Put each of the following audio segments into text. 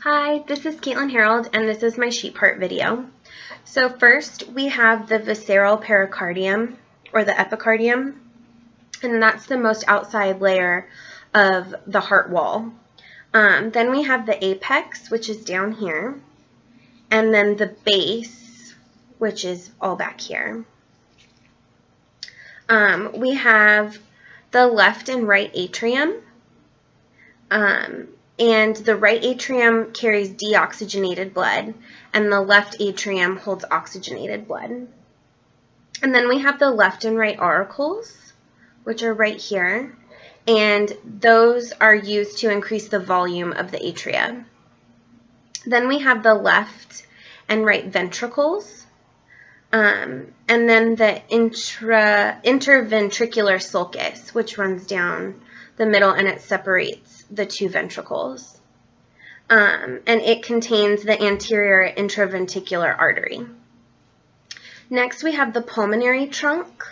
Hi, this is Caitlin Harold, and this is my sheep heart video. So first, we have the visceral pericardium, or the epicardium, and that's the most outside layer of the heart wall. Then we have the apex, which is down here, and then the base, which is all back here. We have the left and right atrium. And the right atrium carries deoxygenated blood, and the left atrium holds oxygenated blood. And then we have the left and right auricles, which are right here, and those are used to increase the volume of the atria. Then we have the left and right ventricles, and then the interventricular sulcus, which runs down the middle and it separates the two ventricles. And it contains the anterior intraventricular artery. Next we have the pulmonary trunk,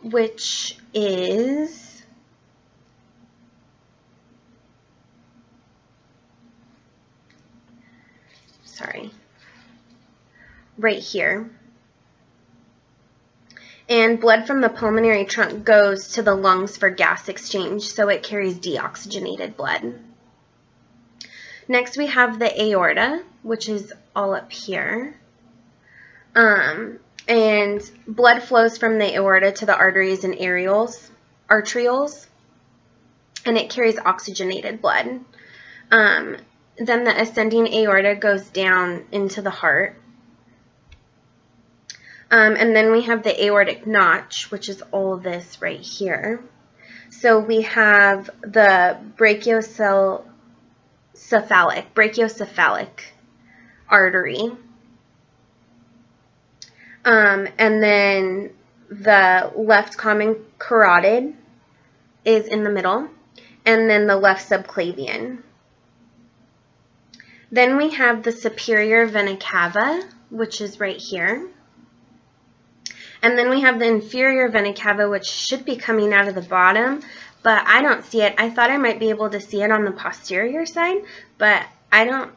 which is right here. And blood from the pulmonary trunk goes to the lungs for gas exchange, so it carries deoxygenated blood. Next we have the aorta, which is all up here. And blood flows from the aorta to the arteries and arterioles, and it carries oxygenated blood. Then the ascending aorta goes down into the heart. And then we have the aortic notch, which is all this right here. So we have the brachiocephalic artery. And then the left common carotid is in the middle, and then the left subclavian. Then we have the superior vena cava, which is right here. And then we have the inferior vena cava, which should be coming out of the bottom, but I don't see it. I thought I might be able to see it on the posterior side, but I don't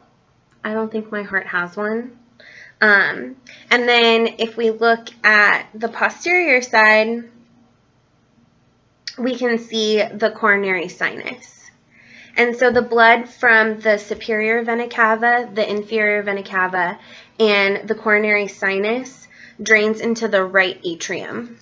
think my heart has one. And then if we look at the posterior side, we can see the coronary sinus. And so the blood from the superior vena cava, the inferior vena cava, and the coronary sinus drains into the right atrium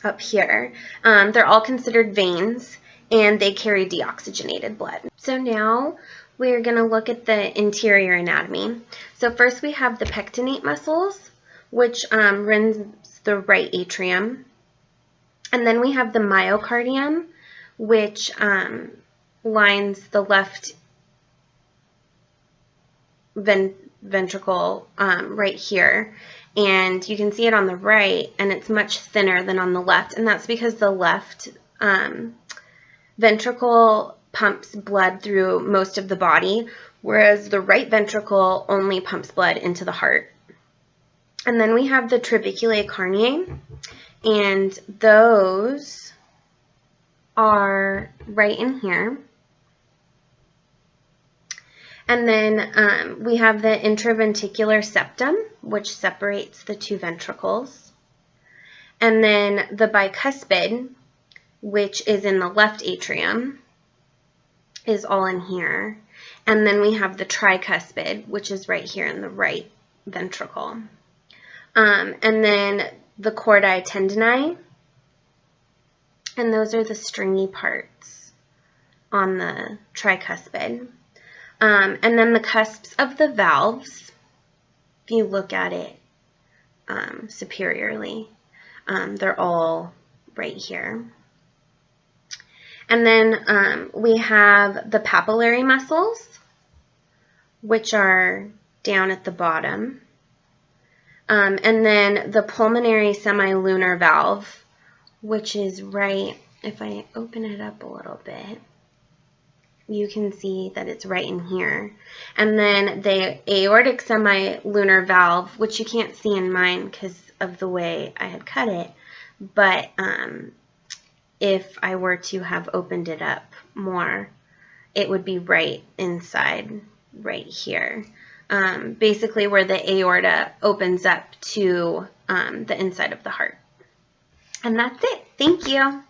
up here. They're all considered veins, and they carry deoxygenated blood. So now we're going to look at the interior anatomy. So first we have the pectinate muscles, which runs the right atrium. And then we have the myocardium, which lines the left ventricle right here, and you can see it on the right, and it's much thinner than on the left, and that's because the left ventricle pumps blood through most of the body, whereas the right ventricle only pumps blood into the heart. And then we have the trabeculae carneae, and those are right in here. And then we have the intraventricular septum, which separates the two ventricles. And then the bicuspid, which is in the left atrium, is all in here. And then we have the tricuspid, which is right here in the right ventricle. And then the chordae tendineae, and those are the stringy parts on the tricuspid. And then the cusps of the valves, if you look at it superiorly, they're all right here. And then we have the papillary muscles, which are down at the bottom. And then the pulmonary semilunar valve, which is right, if I open it up a little bit, you can see that it's right in here. And then the aortic semilunar valve, which you can't see in mine because of the way I had cut it, but if I were to have opened it up more, it would be right inside, right here. Basically where the aorta opens up to the inside of the heart. And that's it. Thank you.